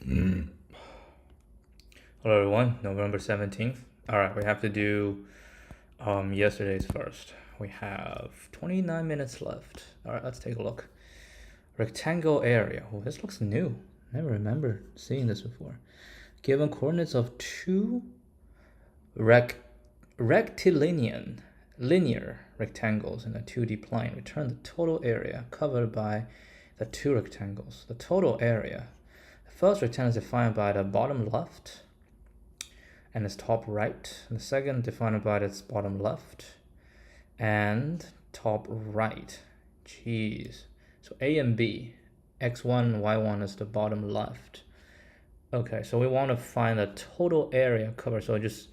Hello everyone, November 17th. Alright, we have to do yesterday's first. We have 29 minutes left. Alright, let's take a look. Rectangle area. Oh, this looks new. Never remember seeing this before. Given coordinates of two rectilinear linear rectangles in a 2D plane, return the total area covered by the two rectangles. The total area. The first rectangle is defined by the bottom left and its top right. And the second defined by its bottom left and top right. Jeez. So A and B, x1, y1 is the bottom left. Okay, so we want to find the total area covered. So just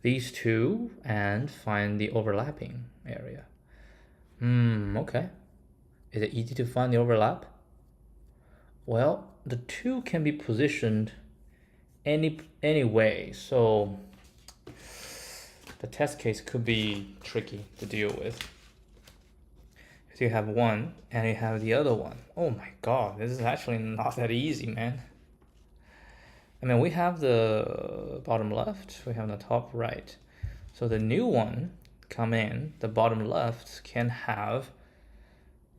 these two and find the overlapping area. Okay. Is it easy to find the overlap? Well, the two can be positioned any way, so the test case could be tricky to deal with. So you have one and you have the other one. Oh my god, this is actually not that easy, man. I mean, we have the bottom left, we have the top right. So the new one come in, the bottom left can have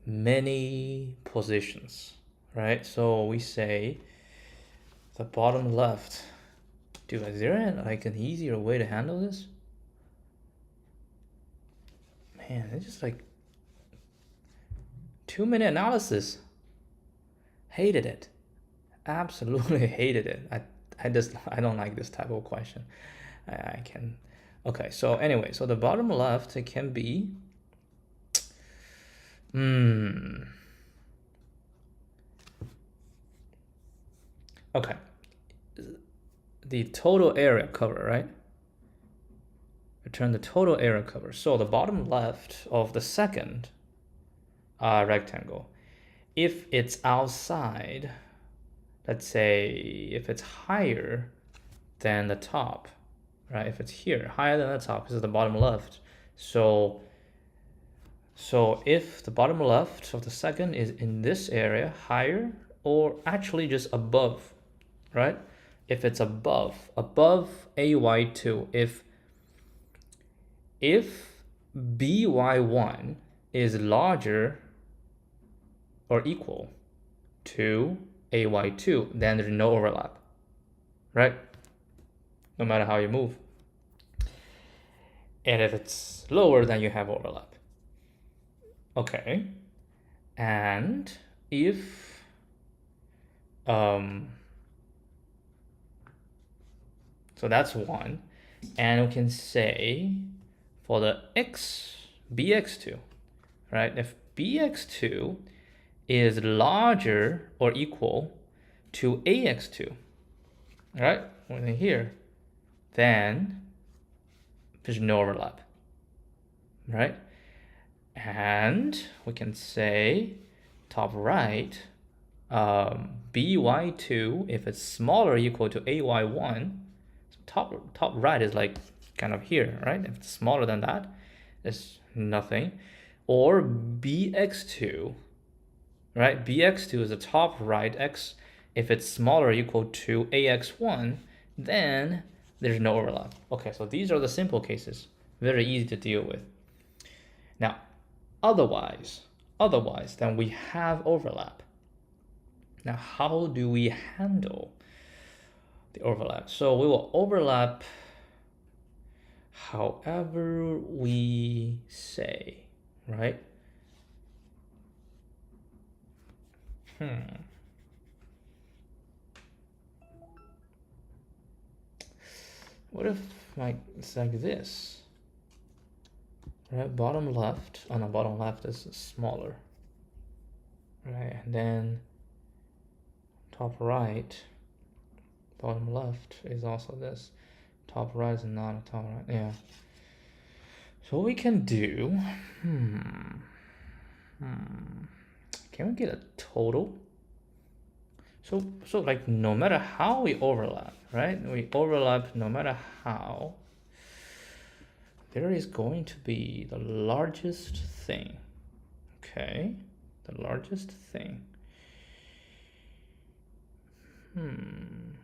many positions, right? So we say the bottom left. Dude, is there like an easier way to handle this? Man, it's just like 2-minute analysis. Hated it. Absolutely hated it. I don't like this type of question. I can. Okay, so anyway, so the bottom left, it can be okay. The total area cover, right? Return the total area cover. So the bottom left of the second rectangle, if it's outside, let's say if it's higher than the top, right? If it's here, higher than the top, this is the bottom left. So if the bottom left of the second is in this area, higher, or actually just above, right? If it's above AY2, if BY1 is larger or equal to AY2, then there's no overlap, right? No matter how you move. And if it's lower, then you have overlap. Okay. And if so that's one. And we can say for the bx2, right? If bx2 is larger or equal to ax2, right? Within here, then there's no overlap, right? And we can say top right, by2, if it's smaller or equal to ay1, top right is like kind of here, right? If it's smaller than that, it's nothing. Or bx2, right? bx2 is the top right x. If it's smaller or equal to ax1, then there's no overlap. Okay, so these are the simple cases. Very easy to deal with. Now, otherwise, then we have overlap. Now, how do we handle the overlap? So we will overlap however we say, right? What if like it's like this? Right, bottom left. Oh no, bottom left is smaller. Right, and then top right, bottom left is also this. Top right is not a top right. Yeah. So what we can do, can we get a total? So like no matter how we overlap, right? We overlap no matter how. There is going to be the largest thing. Okay, the largest thing. And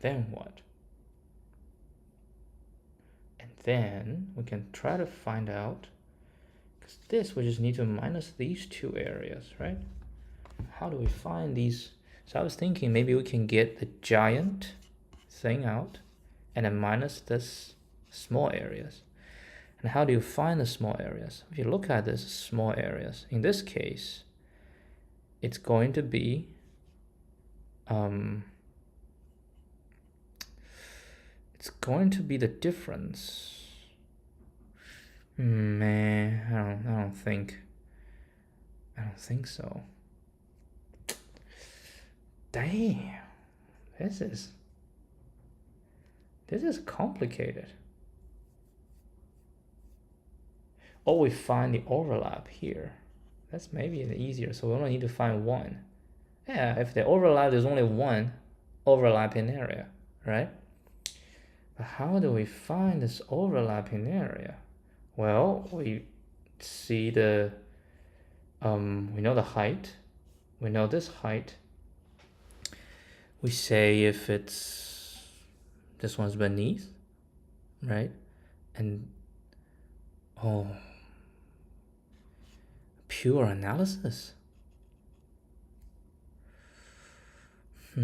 then what? And then we can try to find out, because this we just need to minus these two areas, right? How do we find these? So I was thinking maybe we can get the giant thing out and then minus this small areas. And how do you find the small areas? If you look at this small areas, in this case, it's going to be the difference. Man, I don't think so. Damn, this is complicated. Or we find the overlap here. That's maybe easier. So we only need to find one. Yeah, if the overlap, there's only one overlapping area, right? But how do we find this overlapping area? Well, we see the, we know the height. We know this height. We say if it's, this one's beneath, right? And, oh, pure analysis. So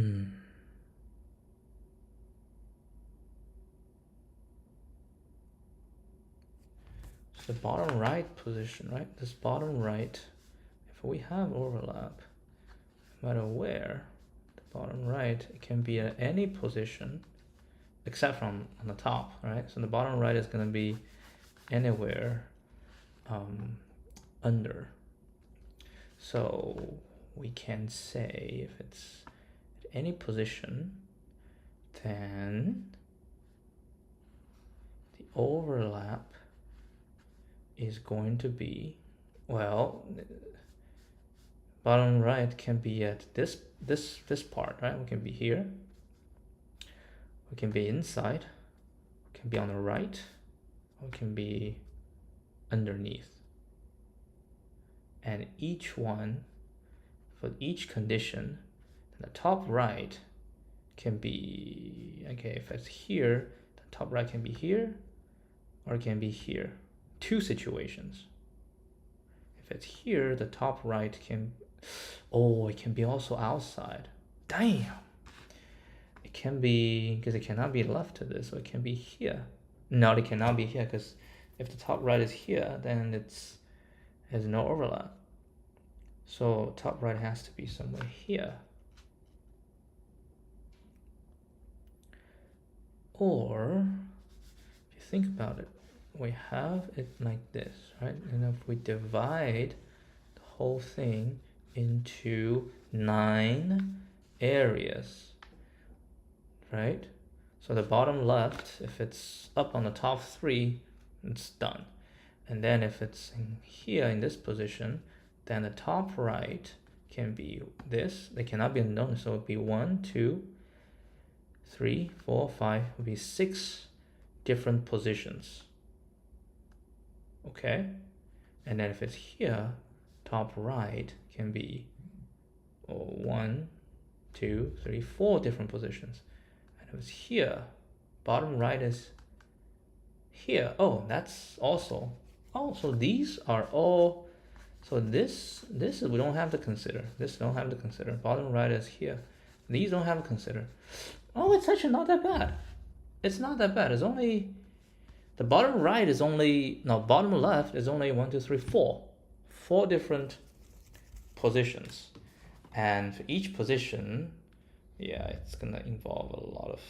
the bottom right position, right? This bottom right, if we have overlap, no matter where, the bottom right, it can be at any position except from on the top, right? So the bottom right is going to be anywhere under. So we can say if it's at any position, then the overlap is going to be, well, bottom right can be at this part, right? We can be here. We can be inside. We can be on the right. We can be underneath. And each one, for each condition, the top right can be, okay, if it's here, the top right can be here, or it can be here. Two situations. If it's here, the top right can, oh, it can be also outside. Damn. It can be, because it cannot be left to this, so it can be here. No, it cannot be here, because if the top right is here, then it's has no overlap. So top right has to be somewhere here. Or, if you think about it, we have it like this, right? And if we divide the whole thing into 9 areas, right? So the bottom left, if it's up on the top 3, it's done. And then if it's in here in this position, then the top right can be this. They cannot be unknown, so it would be 1, 2, 3, 4, 5. It would be 6 different positions. Okay, and then if it's here, top right can be 1, 2, 3, 4 different positions. And if it's here, bottom right is here. Oh, that's also, oh, so these are all, so this is, we don't have to consider. This don't have to consider. Bottom right is here. These don't have to consider. Oh, it's actually not that bad. It's not that bad. It's only, the bottom right is only, no, bottom left is only 1, 2, 3, 4. 4 different positions. And for each position, yeah, it's gonna involve a lot of,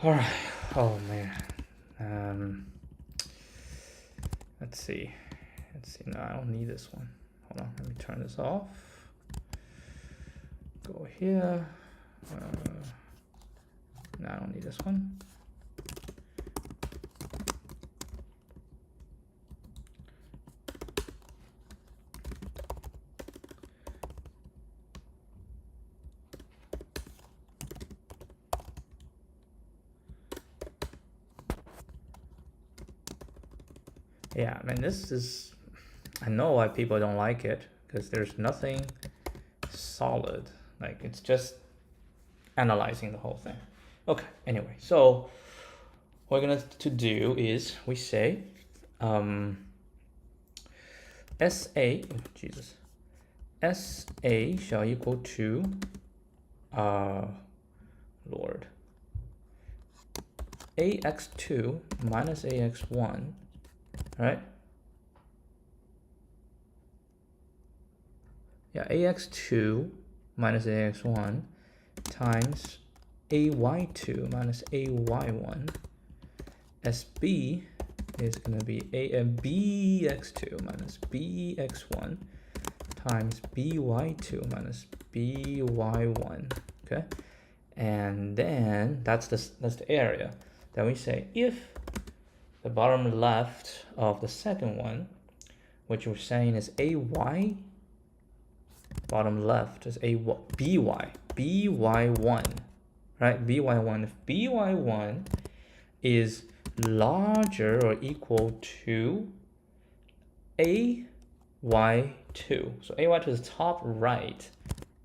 All right. Oh man. Let's see. No, I don't need this one. Hold on. Let me turn this off. Go here. No, I don't need this one. Yeah, I mean, this is, I know why people don't like it, because there's nothing solid. Like, it's just analyzing the whole thing. Okay, anyway, so what we're gonna to do is we say SA, oh, Jesus, SA shall equal to Lord, AX2 minus AX1, right? Yeah, AX2 minus AX1 times AY2 minus AY1. SB is going to be BX2 minus BX1 times BY2 minus BY1. Okay, and then that's the area. Then we say if the bottom left of the second one, which we're saying is AY, bottom left is BY1, right? BY1. If BY1 is larger or equal to AY2, so AY2 is top right,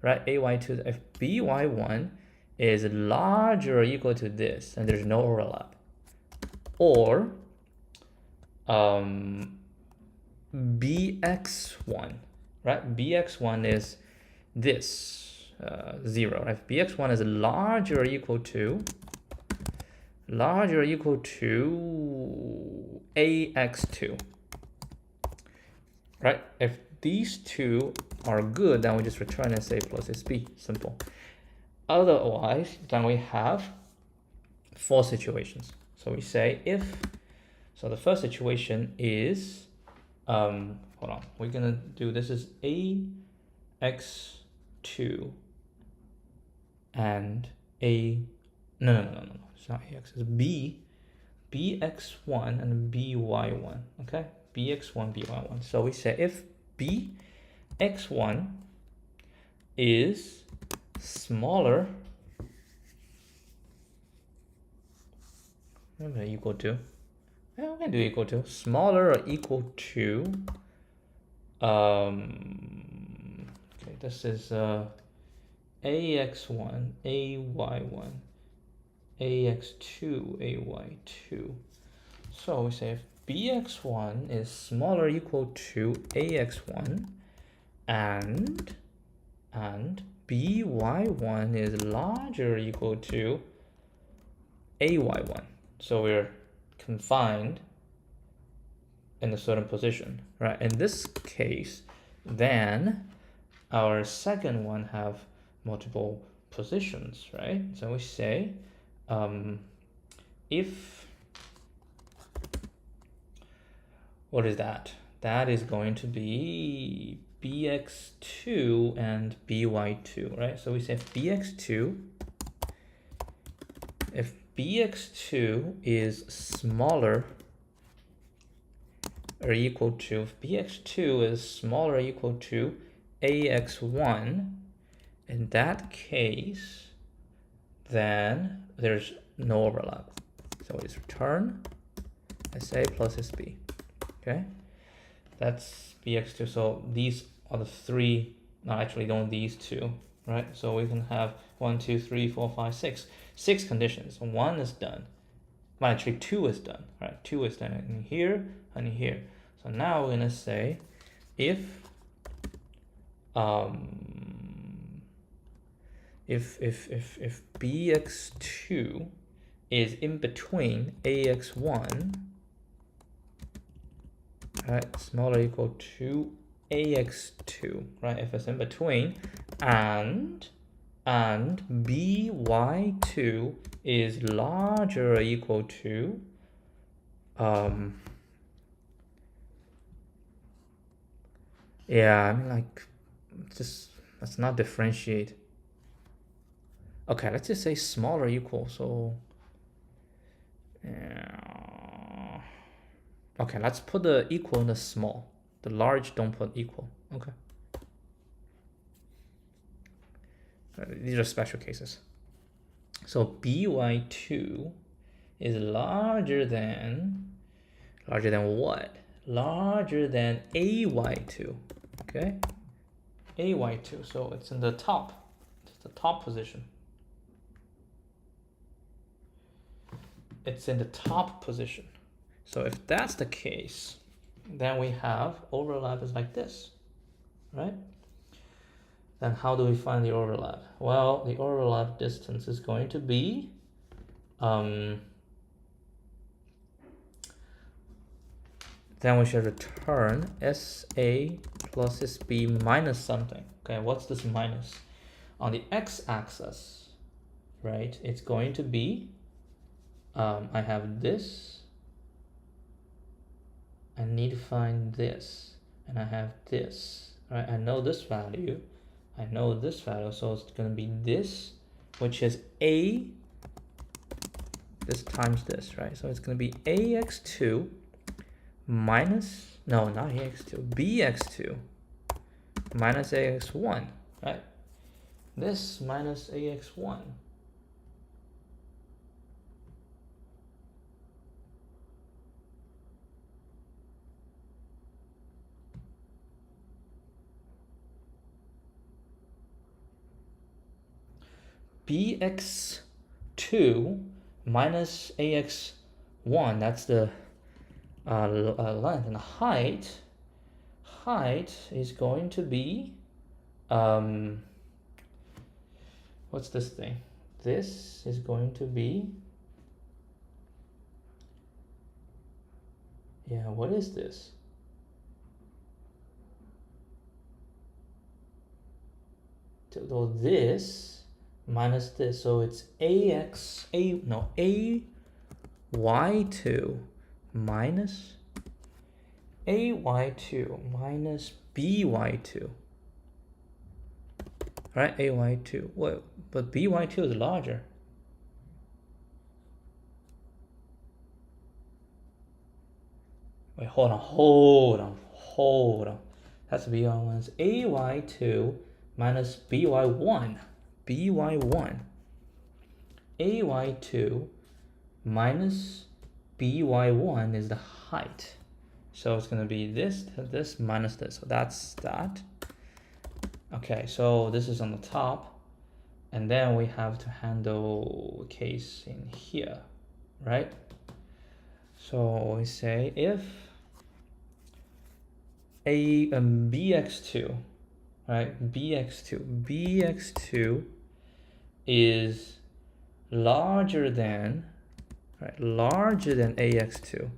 AY2, if BY1 is larger or equal to this, and there's no overlap, or BX1, right? BX1 is this 0. If BX1 is larger or equal to AX2, right? If these two are good, then we just return SA plus SB. Simple. Otherwise, then we have 4 situations. So we say if, so the first situation is, hold on, we're gonna do, this is AX2 and no, it's not AX, it's BX1 and BY1, okay? BX1, BY1. So we say if BX1 is smaller, equal to, yeah, we can do equal to, smaller or equal to, okay, this is AX1, AY1, AX2, AY2. So we say if BX1 is smaller or equal to AX1 and BY1 is larger or equal to AY1. So we're confined in a certain position, right? In this case, then our second one have multiple positions, right? So we say if, what is that? That is going to be BX2 and BY2, right? So we say if BX2 is smaller or equal to, if BX2 is smaller or equal to AX1, in that case, then there's no overlap. So it's return SA plus SB. Okay, that's BX2. So these are the 3, no, actually don't these 2, right? So we can have 1, 2, 3, 4, 5, 6. 6 conditions. 1 is done. Well, actually 2 is done, right? 2 is done in here and in here. So now we're gonna say if BX2 is in between AX1, right, smaller or equal to AX2, right? If it's in between, and and by2 is larger or equal to yeah, I mean, like, just let's not differentiate. Okay, let's just say smaller equal. So okay, let's put the equal in the small. The large don't put equal. Okay. These are special cases. So by2 is larger than what? Larger than ay2. Okay, ay2. So it's in the top. It's the top position. It's in the top position. So if that's the case, then we have overlap is like this, right? Then how do we find the overlap? Well, the overlap distance is going to be then we should return SA plus SB minus something. Okay, what's this minus? On the x-axis, right, it's going to be I have this, I need to find this, and I have this, right? I know this value, I know this value, so it's going to be this, which is a, this times this, right? So it's going to be ax2 minus, no, not ax2, bx2 minus ax1, right? This minus ax1. bx2 minus ax1, that's the length, and height is going to be what's this thing? This is going to be, yeah, what is this? So this minus this, so it's ay2 minus ay2 minus by2, right? ay2, well, but by2 is larger. Wait, hold on. That's by1 is ay2 minus by1. ay2 minus by1 is the height, so it's going to be this minus this, so that's that. Okay, so this is on the top, and then we have to handle a case in here, right? So we say if bx2, right, bx2 is larger than, right, larger than ax2,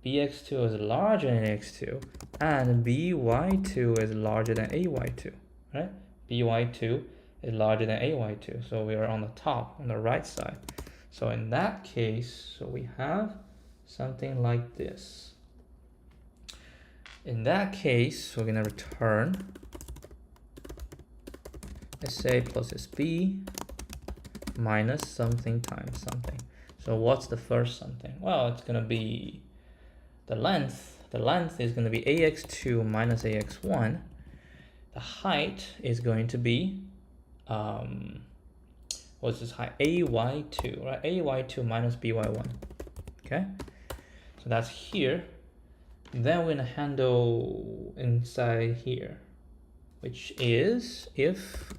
bx2 is larger than ax2, and by2 is larger than ay2, right? by2 is larger than ay2, so we are on the top, on the right side. So in that case, so we have something like this. In that case, we're going to return SA plus SB minus something times something. So what's the first something? Well, it's going to be the length. The length is going to be ax2 minus ax1. The height is going to be what's this height? ay2, right? ay2 minus by1. Okay, so that's here. Then we're gonna handle inside here, which is if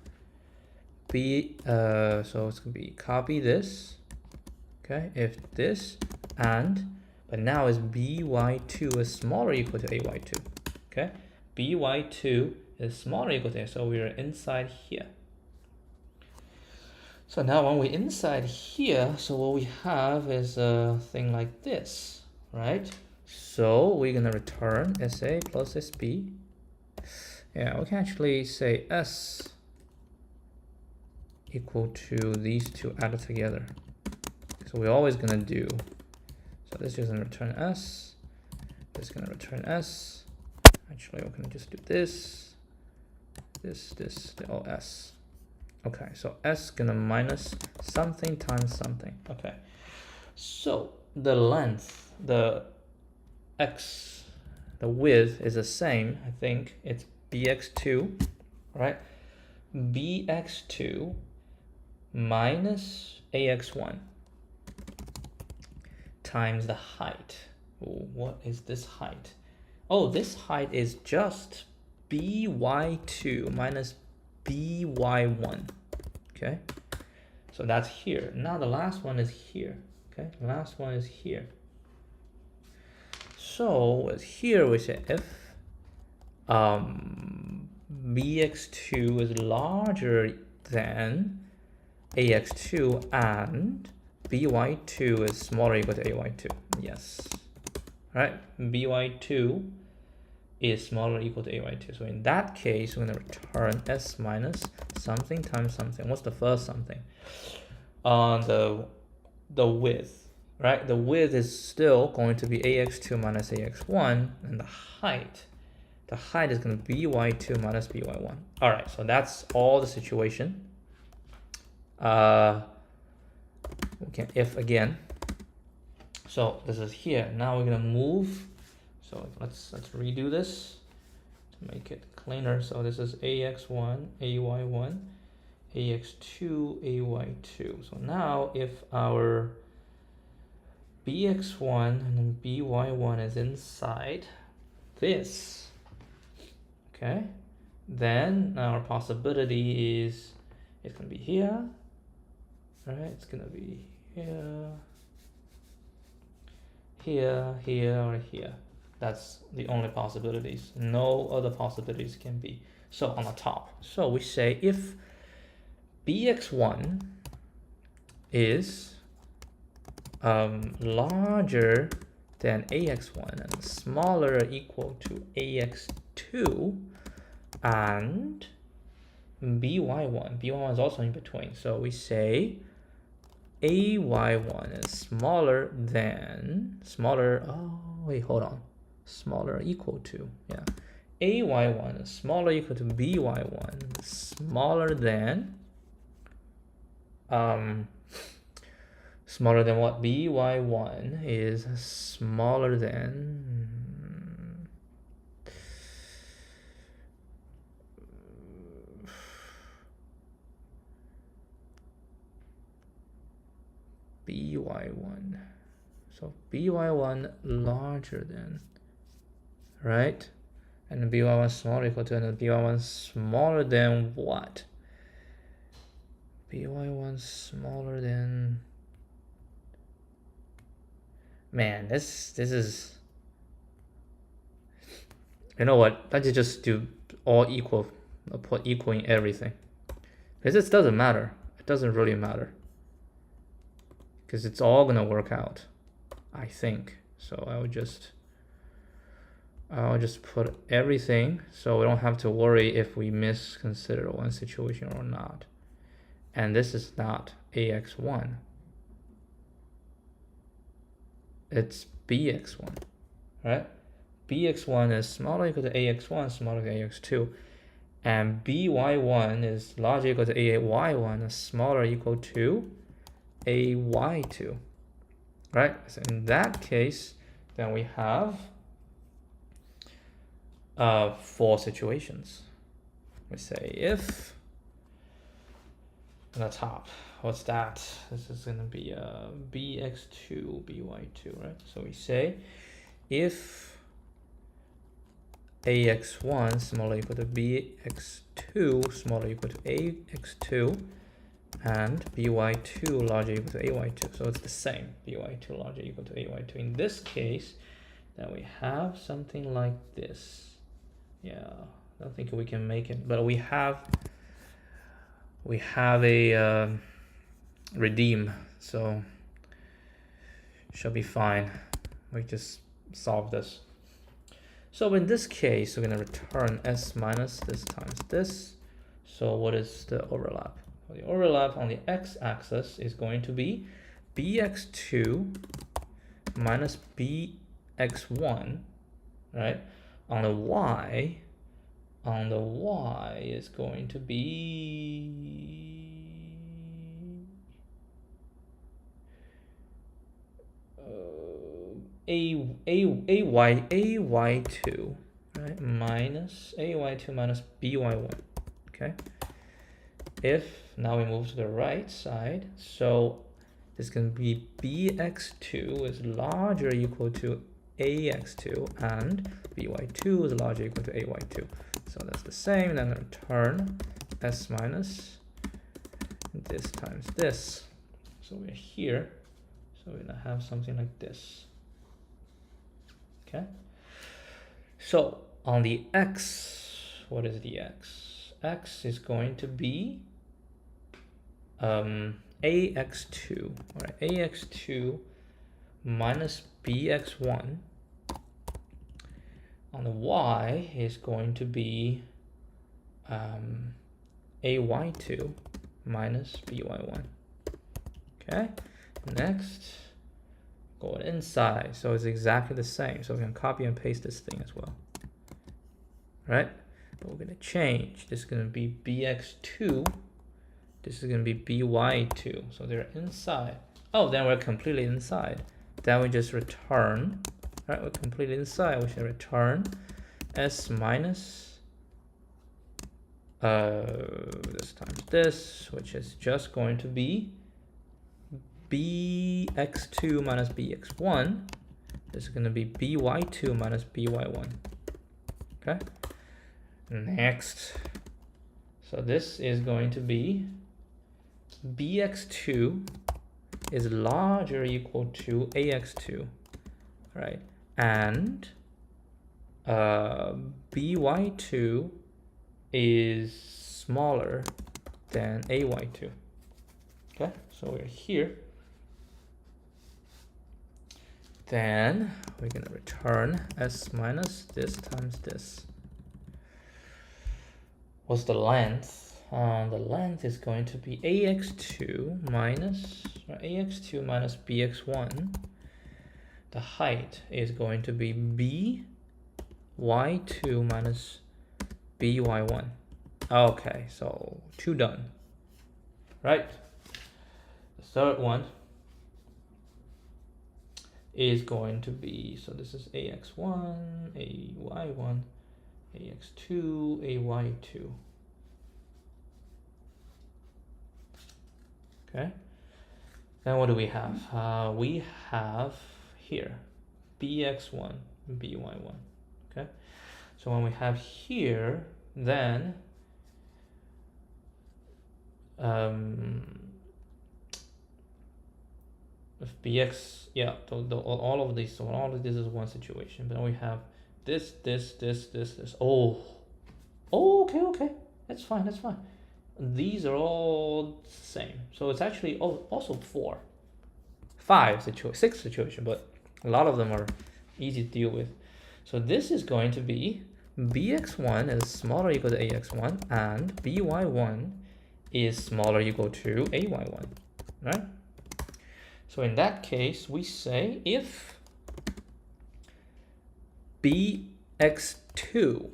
b so it's gonna be copy this, okay, if this, and but now is by2 is smaller or equal to ay2, okay, by2 is smaller or equal to, so we are inside here. So now when we're inside here, so what we have is a thing like this, right? So we're gonna return SA plus SB. Yeah, we can actually say S equal to these two added together. So we're always gonna do, so this is gonna return s, this is gonna return s. Actually, we're gonna just do this, all s. Okay, so s gonna minus something times something. Okay, so the length, the x, the width is the same. I think it's bx2, right? bx2 minus ax1 times the height. Ooh, what is this height? Oh, this height is just by2 minus by1. Okay, so that's here. Now the last one is here. Okay, the last one is here. So here we say if bx2 is larger than ax2 and by2 is smaller or equal to ay2. Yes. All right, by2 is smaller or equal to ay2. So in that case, we're going to return s minus something times something. What's the first something? The width, right? The width is still going to be ax2 minus ax1, and the height is going to be by2 minus by1. All right, so that's all the situation. We can if again. So this is here. Now we're gonna move. So let's redo this to make it cleaner. So this is ax1, ay1, ax2, ay2. So now if our bx1 and then by1 is inside this, okay, then our possibility is it's gonna be here, right? It's gonna be here, here, here, or here. That's the only possibilities. No other possibilities can be. So on the top, so we say if bx1 is larger than ax1 and smaller or equal to ax2, and by1 is also in between. So we say ay1 is smaller or equal to, yeah, ay1 is smaller or equal to by1, smaller than what? by1 is smaller than by1. So by1 larger than, right? And by1 smaller or equal to, and by1 smaller than what? by1 smaller than, man, this is, you know what, let's just do all equal, put equal in everything, because this doesn't matter. It doesn't really matter, because it's all gonna work out, I think. So I'll just put everything, so we don't have to worry if we misconsider one situation or not. And this is not ax1, it's bx1, right? bx1 is smaller or equal to ax1, smaller than ax2, and by1 is larger or equal to ay1, is smaller or equal to ay2, right? So in that case, then we have 4 situations. We say if on the top, what's that? This is going to be bx2, by2, right? So we say if ax1 smaller or equal to bx2 smaller or equal to ax2, and by2 larger or equal to ay2. So it's the same, by2 larger or equal to ay2. In this case, then we have something like this. Yeah, I don't think we can make it, but we have a redeem, so should be fine. We just solve this. So in this case, we're gonna return s minus this times this. So what is the overlap? So the overlap on the x-axis is going to be bx2 minus bx1, right? On the y is going to be ay2, right? Minus ay2 minus by1. Okay. If now we move to the right side, so this can be bx2 is larger or equal to ax2 and by2 is larger or equal to ay2. So that's the same, and then return s minus this times this. So we're here, so we're gonna have something like this. Okay. So on the x, what is the x? X is going to be ax2, all right, ax2 minus bx1. On the y is going to be ay2 minus by1. Okay, next, go inside, so it's exactly the same, so we can copy and paste this thing as well, right? But we're gonna change, this is gonna be bx2, this is going to be by2, so they're inside. Oh, then we're completely inside. Then we just return, right? We're completely inside. We should return s minus this times this, which is just going to be bx2 minus bx1. This is going to be by2 minus by1. Okay. Next, so this is going to be bx2 is larger or equal to ax2, right? And by2 is smaller than ay2. Okay, so we're here. Then we're gonna return s minus this times this. What's the length? The length is going to be ax2 minus bx1. The height is going to be by2 minus by1. Okay, so 2 done. Right? The third one is going to be, so this is ax1, ay1, ax2, ay2. Okay, then what do we have? We have here bx1, by1. Okay, so when we have here, then if bx, yeah, all of these, so all of this is one situation, but then we have this. Oh, okay, that's fine. These are all the same, so it's actually also 6 situation, but a lot of them are easy to deal with. So this is going to be bx1 is smaller or equal to ax1 and by1 is smaller or equal to ay1, right? So in that case, we say if bx2,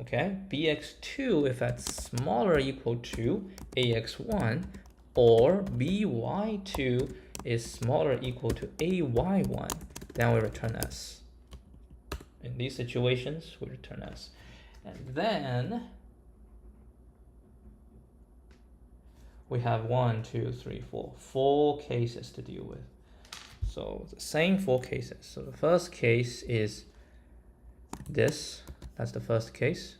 okay, bx2 if that's smaller or equal to ax1, or by2 is smaller or equal to ay1, then we return s. In these situations, we return s. And then we have 4 cases to deal with. So the same 4 cases. So the first case is this. That's the first case,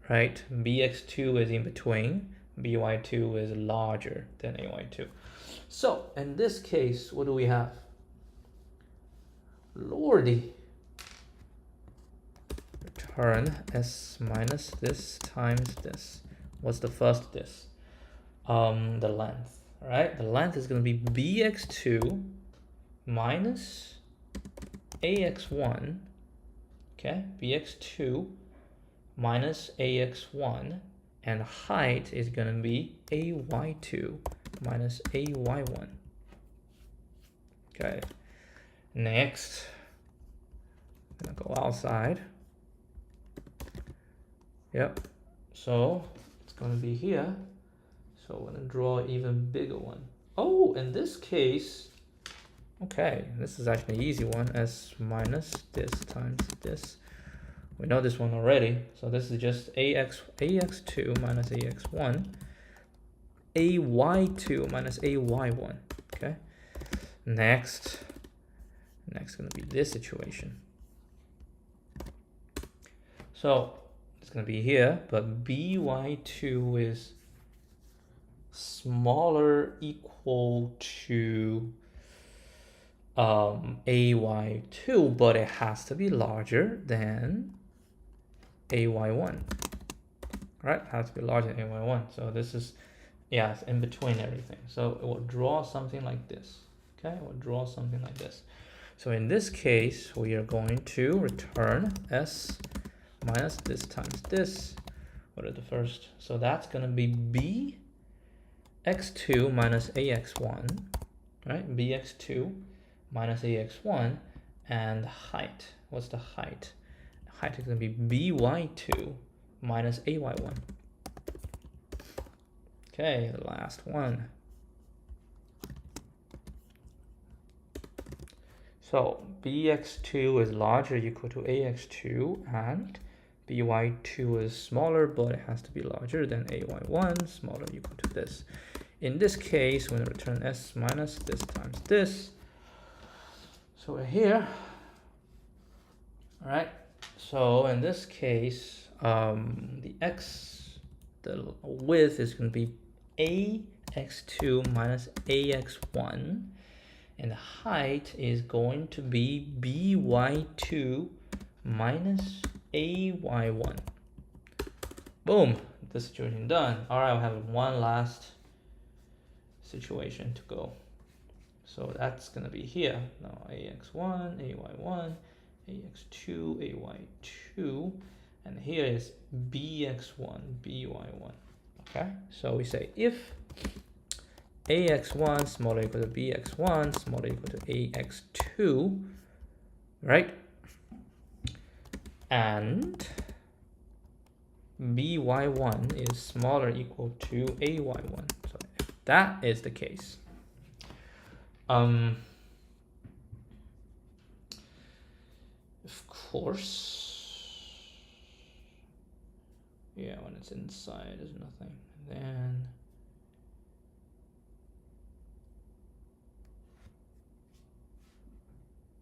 right? bx2 is in between, by2 is larger than ay2. So in this case, what do we have? Lordy. Return s minus this times this. What's the first this? The length, right? The length is going to be bx2 minus ax1. Okay, bx2 minus ax1, and height is going to be ay2 minus ay1. Okay, next, I'm going to go outside. Yep, so it's going to be here. So we're going to draw an even bigger one. Oh, in this case, okay, this is actually an easy one. S minus this times this. We know this one already. So this is just ax2 minus ax1, ay2 minus ay1. Okay. Next going to be this situation. So it's going to be here, but by2 is smaller equal to ay2, but it has to be larger than ay1. Right? It has to be larger than ay1. So this is, yeah, it's in between everything. So it will draw something like this. Okay, we'll draw something like this. So in this case, we are going to return s minus this times this. What are the first? So that's going to be b x2 minus ax1, right? bx2 minus ax1, and height. What's the height? Height is going to be by2 minus ay1. Okay, the last one. So bx2 is larger or equal to ax2, and by2 is smaller, but it has to be larger than ay1, smaller or equal to this. In this case, we're going to return s minus this times this. So we're here. All right. So in this case, the width is going to be ax2 minus ax1. And the height is going to be by2 minus ay1. Boom, this situation done. All right, I'll have one last situation to go. So that's going to be here. Now ax1, ay1, ax2, ay2, and here is bx1, by1. Okay, so we say if ax1 smaller equal to bx1 smaller equal to ax2, right? And by1 is smaller equal to ay1. So if that is the case, of course, yeah, when it's inside, there's nothing.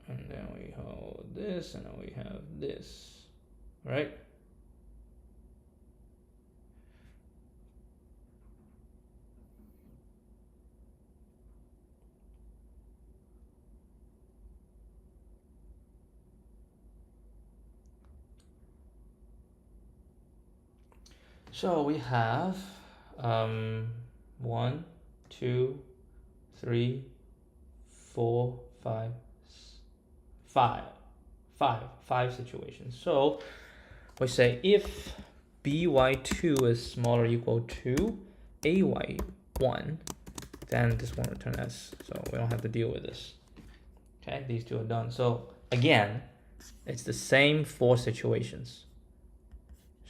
And then we hold this, and then we have this, right? So we have 1, 2, 3, 4, 5 situations. So we say if by2 is smaller or equal to ay1, then this won't return s. So we don't have to deal with this. Okay, these two are done. So again, it's the same 4 situations.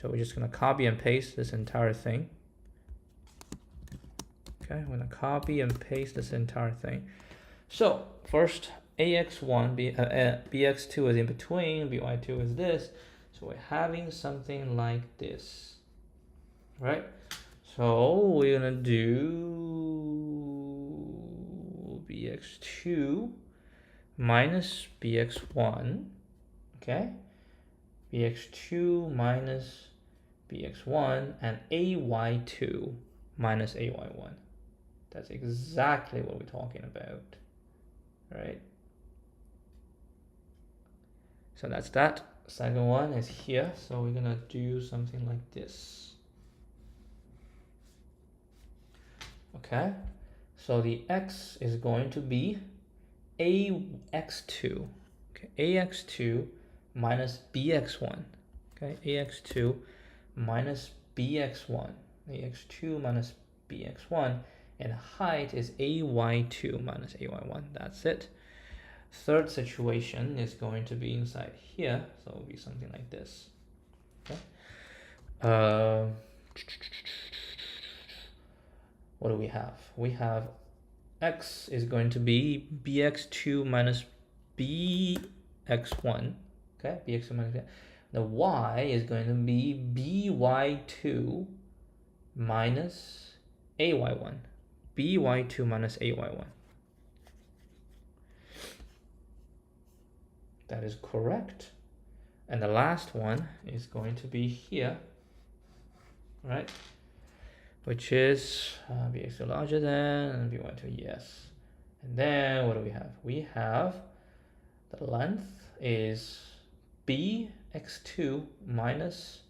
So we're just going to copy and paste this entire thing. Okay, I'm going to copy and paste this entire thing. So first, ax1, bx2 is in between, by2 is this. So we're having something like this, right? So we're going to do bx2 minus bx1, okay? bx2 minus bx1 and ay2 minus ay1. That's exactly what we're talking about, right? So that's that. Second one is here. So we're gonna do something like this. Okay. So the x is going to be ax2. Okay, ax2 minus bx1. Okay, ax2 minus bx1. ax2 minus bx1, and height is ay2 minus ay1. That's it. Third situation is going to be inside here, so it'll be something like this. Okay. What do we have? We have x is going to be bx2 minus bx1. Okay, bx2 minus bx1. The y is going to be by2 minus ay1. by2 minus ay1. That is correct. And the last one is going to be here, right? Which is bx2 larger than by2, yes. And then what do we have? We have the length is bx2 minus,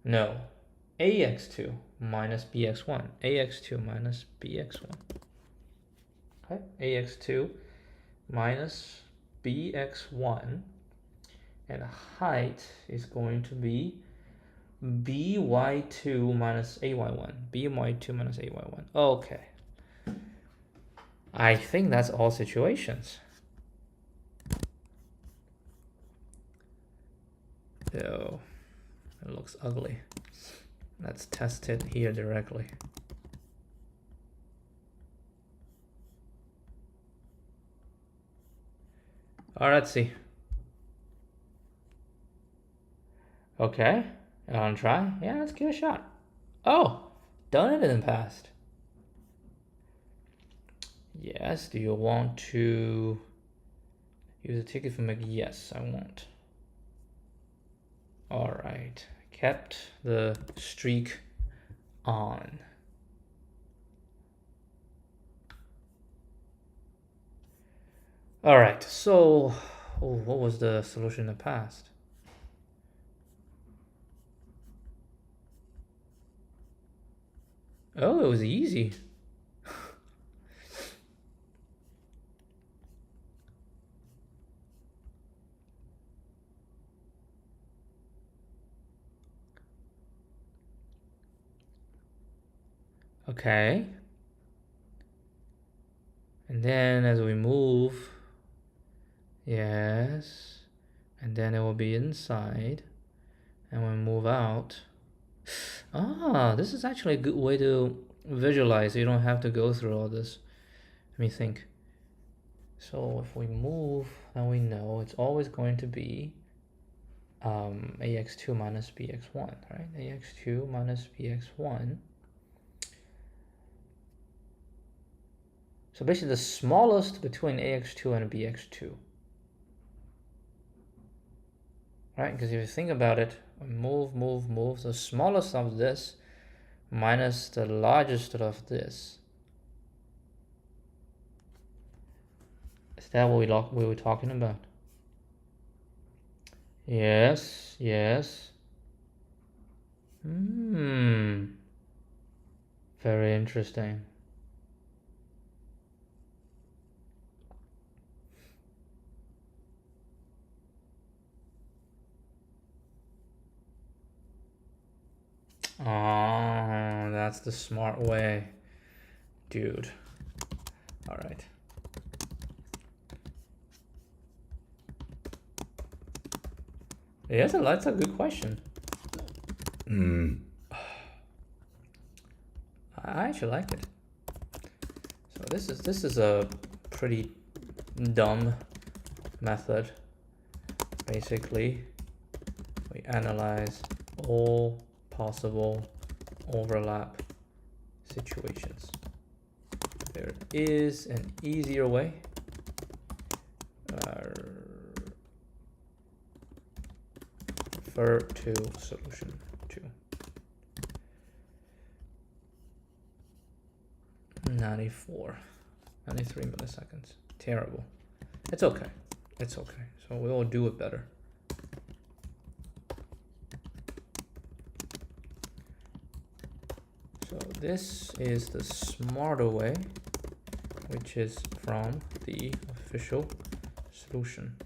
no, ax2 minus bx1. ax2 minus bx1. Okay, ax2 minus bx1, and height is going to be by2 minus ay1. by2 minus ay1. Okay. I think that's all situations. So it looks ugly. Let's test it here directly. All right, let's see. Okay, you wanna try? Yeah, let's give it a shot. Oh, done it in the past. Yes, do you want to use a ticket for Meg? Yes, I want. All right, kept the streak on. All right, so what was the solution in the past? Oh, it was easy. Okay. And then as we move, yes, and then it will be inside, and when we move out, this is actually a good way to visualize. You don't have to go through all this. Let me think. So if we move, then we know it's always going to be ax2 minus bx1, right? ax2 minus bx1. So basically the smallest between ax2 and bx2. Right, because if you think about it, move, the smallest of this minus the largest of this. Is that what we were talking about? Yes, yes. Very interesting. Oh, that's the smart way, dude. All right. Yeah, that's a good question. I actually like it. So this is a pretty dumb method. Basically, we analyze all possible overlap situations. There is an easier way. Refer to solution 2. 93 milliseconds. Terrible. It's okay. It's okay. So we will do it better. So this is the smarter way, which is from the official solution.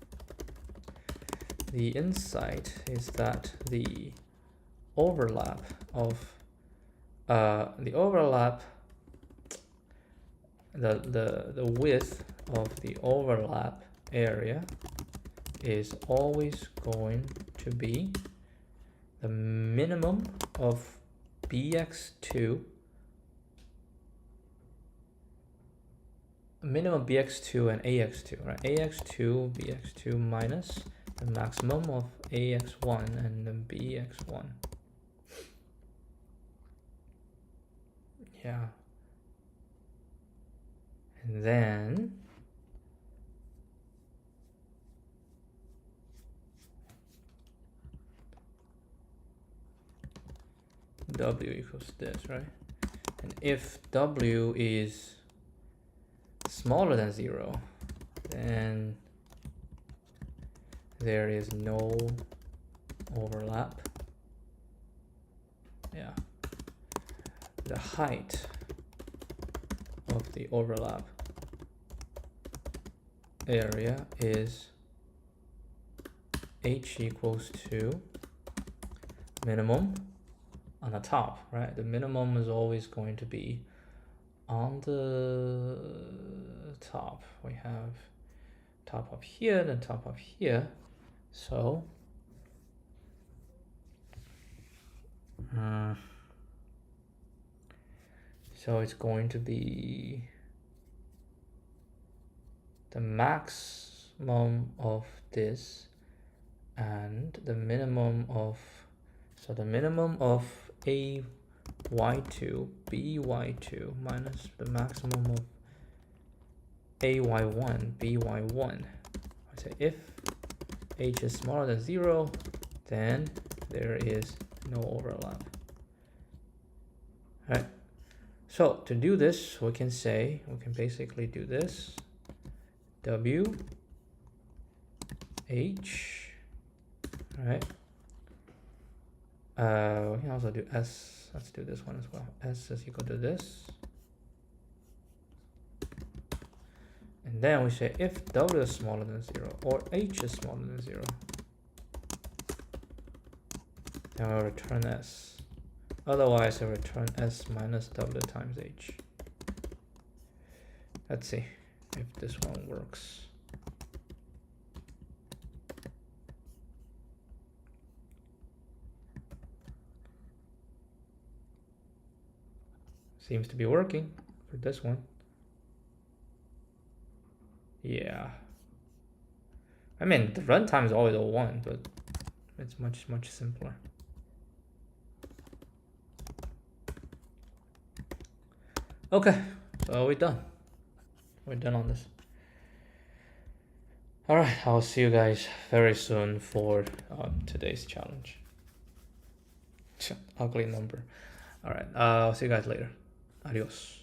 The insight is that the overlap of the width of the overlap area is always going to be the minimum of bx2 and ax2, right? ax2 bx2 minus the maximum of ax1 and then bx1. Yeah. And then w equals this, right? And if w is smaller than 0, then there is no overlap. Yeah. The height of the overlap area is h equals to minimum on the top, right? The minimum is always going to be on the top. We have top up here, then top up here. So it's going to be the maximum of this and the minimum of, so the minimum of ay2 by2 minus the maximum of ay1 by1. I say if h is smaller than 0, then there is no overlap. All right. So to do this, we can basically do this. W H, all right. We can also do S. Let's do this one as well. S is equal to this. And then we say if W is smaller than 0 or H is smaller than 0, then we'll return S. Otherwise, I return S minus W times H. Let's see if this one works. Seems to be working for this one. Yeah. I mean, the runtime is always 1, but it's much simpler. Okay, so we're done. We're done on this. All right, I'll see you guys very soon for today's challenge. Ugly number. All right, I'll see you guys later. Adios.